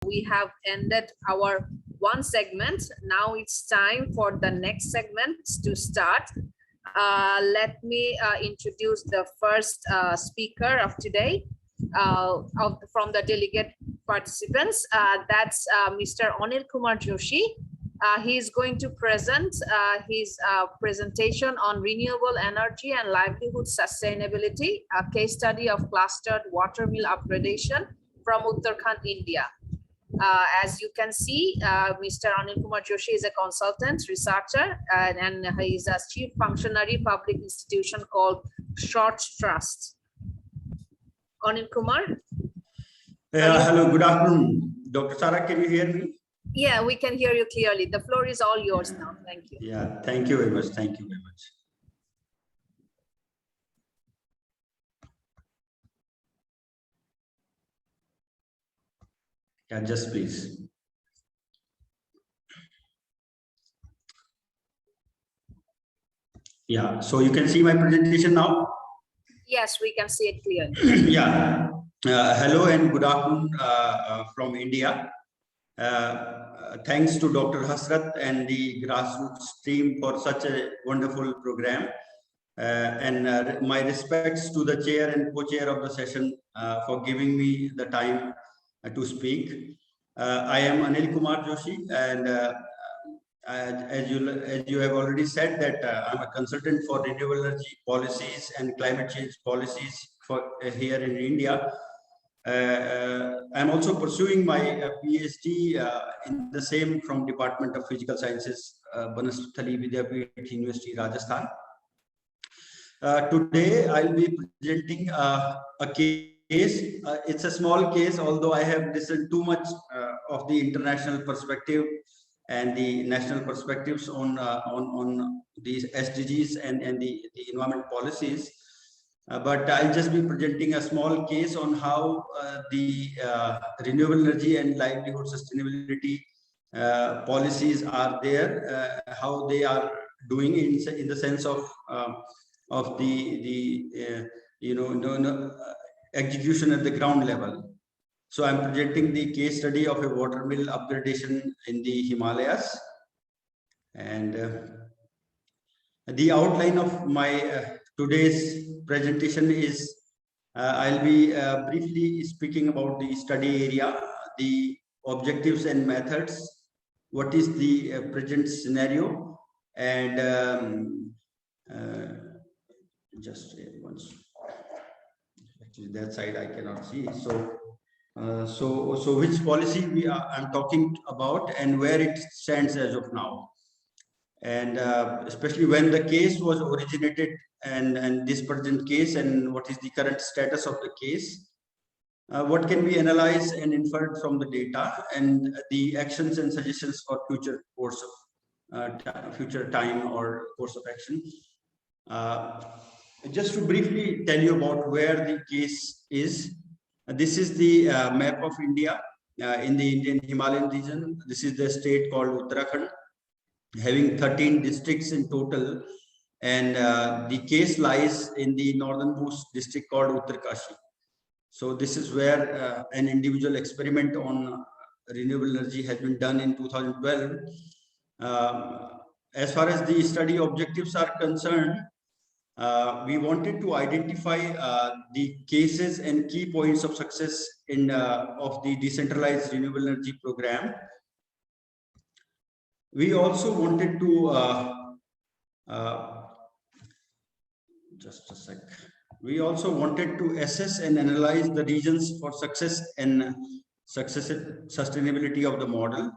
we have ended our one segment. Now it's time for the next segment to start. Let me introduce the first speaker of today from the delegate participants. That's Mr. Anil Kumar Joshi. He is going to present his presentation on renewable energy and livelihood sustainability, a case study of clustered water mill upgradation from Uttarakhand, India. As you can see, Mr. Anil Kumar Joshi is a consultant, researcher, and he is a chief functionary public institution called Short Trust. Anil Kumar? Hello, good afternoon. Dr. Sarah, can you hear me? Yeah, we can hear you clearly. The floor is all yours now. Thank you. Yeah, thank you very much. Thank you very much. Yeah, just please. Yeah, so you can see my presentation now? Yes, we can see it clearly. Yeah. Hello and good afternoon from India. Thanks to Dr. Hasrat and the grassroots team for such a wonderful program. And my respects to the chair and co-chair of the session for giving me the time to speak. I am Anil Kumar Joshi, and as you have already said that I'm a consultant for renewable energy policies and climate change policies for here in India. I'm also pursuing my PhD in the same from Department of Physical Sciences, Banasthali Vidyapeeth University, Rajasthan. Today, I'll be presenting a case. It's a small case, although I have listened too much of the international perspective and the national perspectives on these SDGs and the environment policies. But I'll just be presenting a small case on how the renewable energy and livelihood sustainability policies are there, how they are doing in the sense of the execution at the ground level. So I'm presenting the case study of a water mill upgradation in the Himalayas, and the outline of my today's presentation is I'll be briefly speaking about the study area, the objectives and methods, what is the present scenario, and just once. Actually, that side I cannot see. So which policy I'm talking about and where it stands as of now, and especially when the case was originated and this present case, and what is the current status of the case, what can be analyzed and inferred from the data, and the actions and suggestions for future course of future time or course of action. Just to briefly tell you about where the case is, this is the map of India in the Indian Himalayan region. This is the state called Uttarakhand, having 13 districts in total, and the case lies in the northernmost district called Uttarkashi. So this is where an individual experiment on renewable energy has been done in 2012. As far as the study objectives are concerned, we wanted to identify the cases and key points of success in of the decentralized renewable energy program. We also wanted to just a sec. We also wanted to assess and analyze the reasons for success and sustainability of the model.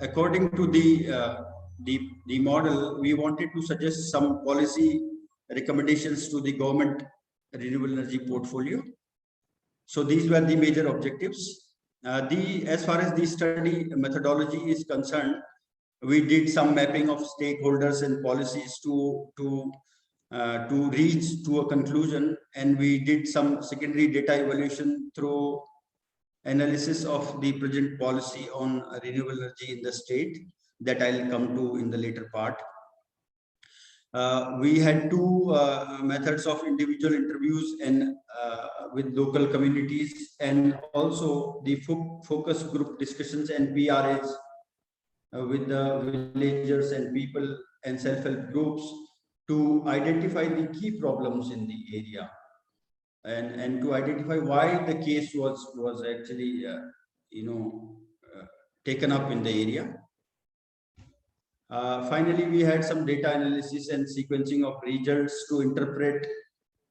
According to the model, we wanted to suggest some policy recommendations to the government renewable energy portfolio. So these were the major objectives. As far as the study methodology is concerned, we did some mapping of stakeholders and policies to reach to a conclusion, and we did some secondary data evaluation through analysis of the present policy on renewable energy in the state that I'll come to in the later part. We had two methods of individual interviews and with local communities, and also the focus group discussions and PRAs with the villagers and people and self-help groups to identify the key problems in the area, and to identify why the case was actually taken up in the area. Finally, we had some data analysis and sequencing of results to interpret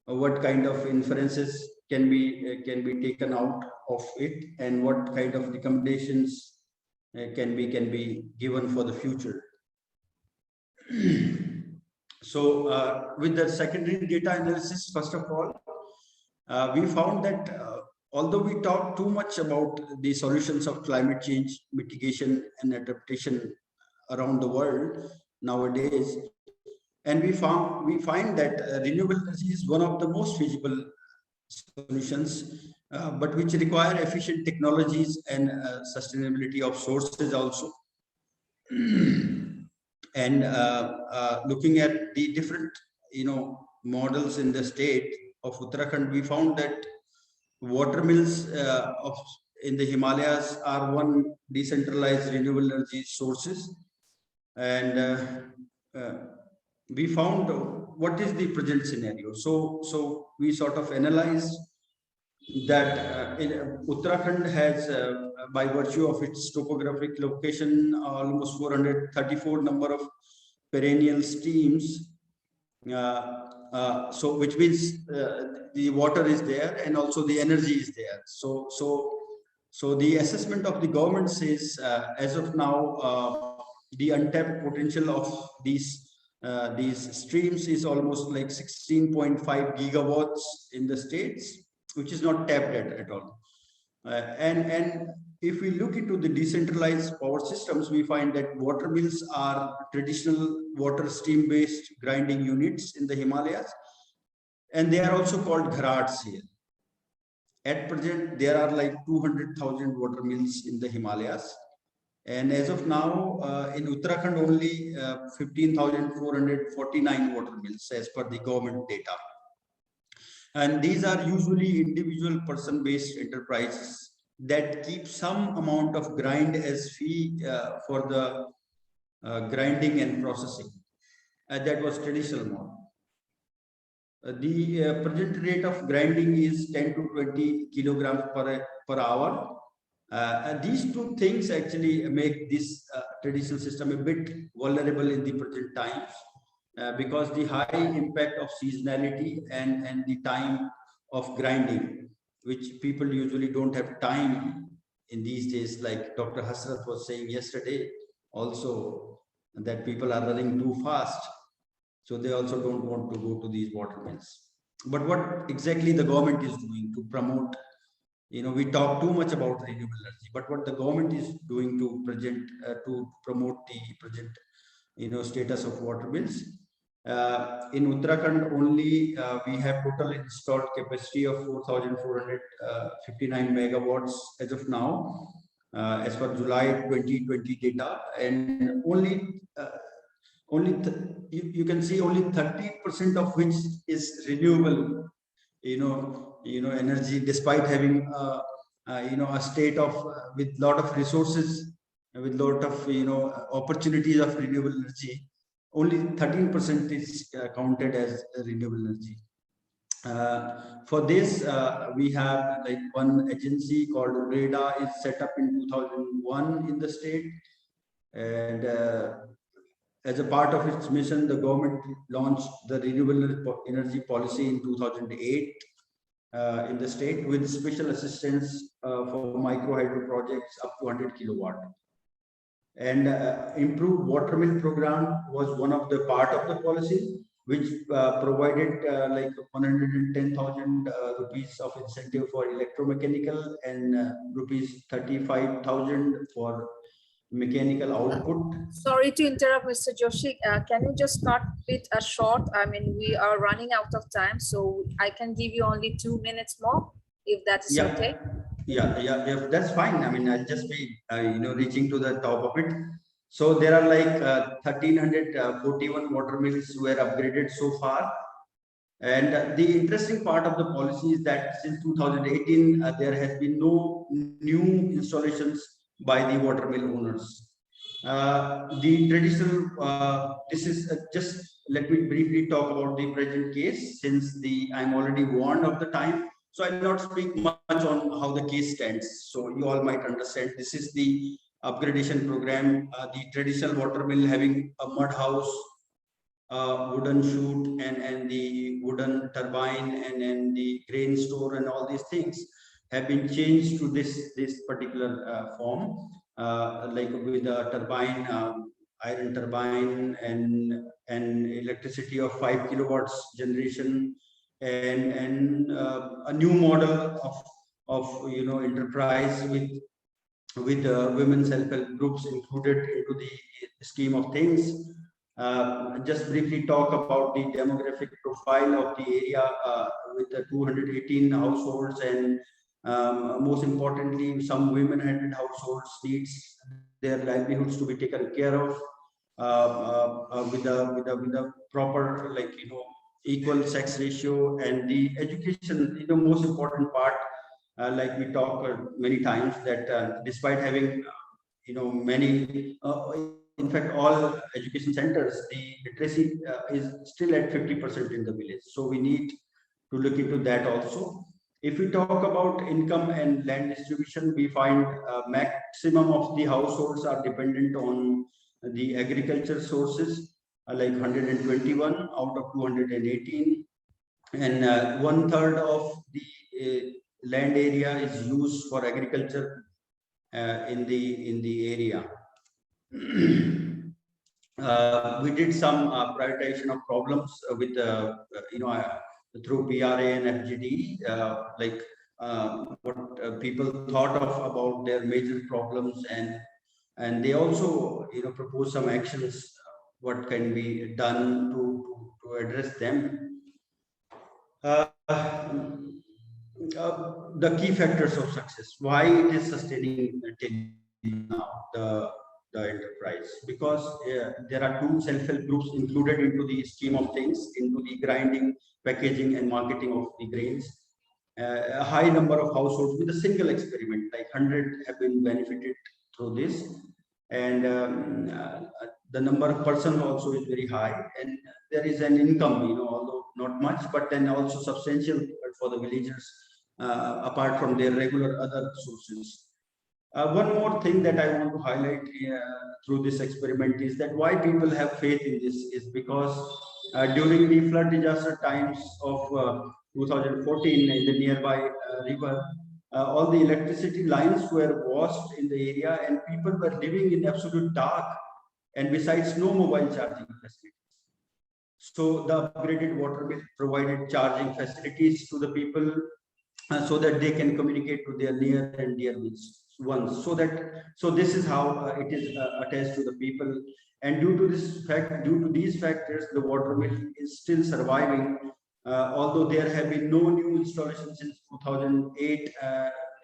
what kind of inferences can be taken out of it, and what kind of recommendations can be given for the future. So with the secondary data analysis, first of all, we found that although we talk too much about the solutions of climate change mitigation and adaptation around the world nowadays, and we find that renewable energy is one of the most feasible solutions, but which require efficient technologies and sustainability of sources also. And looking at the different models in the state of Uttarakhand, we found that water mills in the Himalayas are one decentralized renewable energy sources. And we found what is the present scenario. So we sort of analyzed that Uttarakhand has, by virtue of its topographic location, almost 434 number of perennial streams. So which means the water is there and also the energy is there. So the assessment of the government says, as of now, the untapped potential of these streams is almost like 16.5 gigawatts in the states, which is not tapped at all. And if we look into the decentralized power systems, we find that water mills are traditional water steam-based grinding units in the Himalayas, and they are also called gharats here. At present, there are like 200,000 water mills in the Himalayas. And as of now, in Uttarakhand, only 15,449 water mills as per the government data. And these are usually individual person-based enterprises that keep some amount of grind as fee for the grinding and processing. That was traditional model. The present rate of grinding is 10 to 20 kilograms per hour. These two things actually make this traditional system a bit vulnerable in the present times, because the high impact of seasonality and the time of grinding, which people usually don't have time in these days, like Dr. Hasrat was saying yesterday also, that people are running too fast. So they also don't want to go to these water mills. But what exactly the government is doing to promote, we talk too much about renewable energy, but what the government is doing to promote the present, status of water mills. In Uttarakhand only, we have total installed capacity of 4,459 megawatts as of now, as per July 2020 data, and you can see only 30% of which is renewable, energy, despite having a state of with lot of resources, with lot of opportunities of renewable energy. Only 13% is counted as renewable energy. For this, we have like one agency called REDA is set up in 2001 in the state, and as a part of its mission, the government launched the renewable energy policy in 2008 in the state, with special assistance for micro hydro projects up to 100 kilowatt. And improved water mill program was one of the part of the policy, which provided like 110,000 rupees of incentive for electromechanical and rupees 35,000 for mechanical output. Sorry to interrupt, Mr. Joshi. Can you just cut it short? I mean, we are running out of time, so I can give you only 2 minutes more, if that's okay. Yeah, that's fine. I mean, I'll just be, reaching to the top of it. So there are like 1,341 water mills were upgraded so far. And the interesting part of the policy is that since 2018, there has been no new installations by the water mill owners. The traditional, this is just, let me briefly talk about the present case, since I'm already warned of the time. So I'll not speak much on how the case stands. So you all might understand. This is the upgradation program, the traditional water mill having a mud house, wooden chute, and the wooden turbine, and the grain store, and all these things have been changed to this particular form, like with a turbine, iron turbine, and electricity of 5 kilowatts generation, and a new model of enterprise with women self-help groups included into the scheme of things. Just briefly talk about the demographic profile of the area, with the 218 households, and most importantly, some women-headed households needs their livelihoods to be taken care of, with a proper, equal sex ratio, and the education. Most important part, like we talk many times, that despite having many, in fact all education centers, the literacy is still at 50% in the village. So we need to look into that also. If we talk about income and land distribution, we find maximum of the households are dependent on the agriculture sources, like 121 out of 218, and one-third of the land area is used for agriculture in the area. We did some prioritization of problems with through PRA and FGD, what people thought of about their major problems, and they also propose some actions what can be done to address them. The key factors of success, why it is sustaining till now, the enterprise, because there are two self-help groups included into the scheme of things, into the grinding, packaging, and marketing of the grains. A high number of households with a single experiment, like 100, have been benefited through this, and the number of persons also is very high, and there is an income, although not much, but then also substantial for the villagers, apart from their regular other sources. One more thing that I want to highlight through this experiment is that why people have faith in this is because during the flood disaster times of 2014 in the nearby river, all the electricity lines were washed in the area, and people were living in absolute dark, and besides, no mobile charging facilities. So the upgraded water mill provided charging facilities to the people, so that they can communicate to their near and dear ones. So this is how it is attached to the people. And due to these factors, the water mill is still surviving, although there have been no new installations since 2008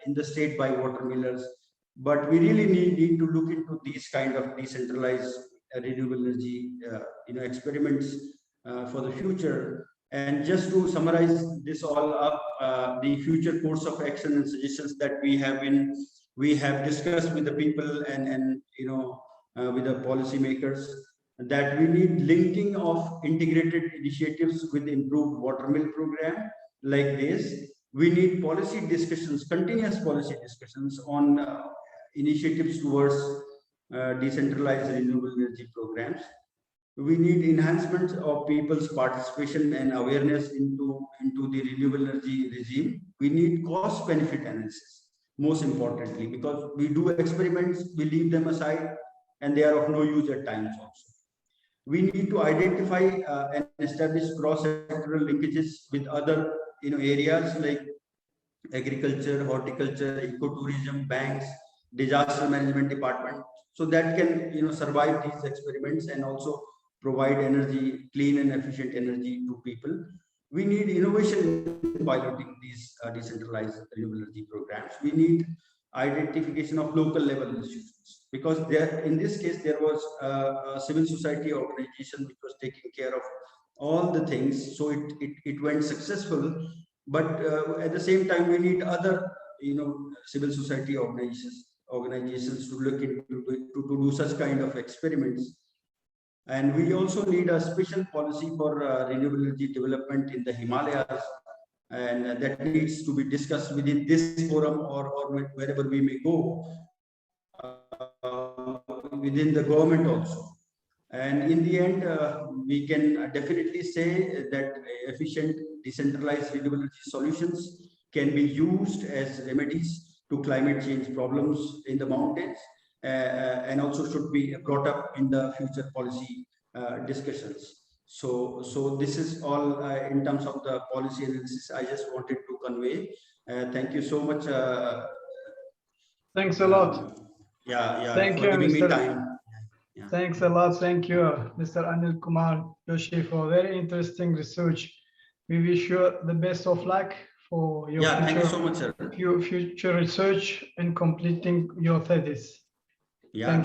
in the state by water millers. But we really need to look into these kind of decentralized renewable energy experiments for the future. And just to summarize this all up, the future course of action and suggestions that we have discussed with the people, and with the policymakers, that we need linking of integrated initiatives with improved water mill program like this. We need policy discussions, continuous policy discussions on initiatives towards decentralized renewable energy programs. We need enhancement of people's participation and awareness into the renewable energy regime. We need cost benefit analysis, most importantly, because we do experiments, we leave them aside, and they are of no use at times also. We need to identify and establish cross-sectoral linkages with other areas like agriculture, horticulture, ecotourism, banks, disaster management department, so that can survive these experiments and also provide energy, clean and efficient energy to people. We need innovation in piloting these decentralized renewable energy programs. We need identification of local level institutions, because there, in this case, there was a civil society organization which was taking care of all the things. So it went successful, but at the same time, we need other, civil society organizations to look into to do such kind of experiments. And we also need a special policy for renewable energy development in the Himalayas, and that needs to be discussed within this forum or wherever we may go, within the government also. And in the end, we can definitely say that efficient decentralized renewable energy solutions can be used as remedies to climate change problems in the mountains, and also should be brought up in the future policy discussions. So this is all in terms of the policy analysis I just wanted to convey. Thank you so much. Thanks a lot. Thank you for giving me time. Yeah. Thanks a lot. Thank you, Mr. Anil Kumar Joshi, for very interesting research. We wish you the best of luck for your thank you so much, sir. future research and completing your thesis. Thank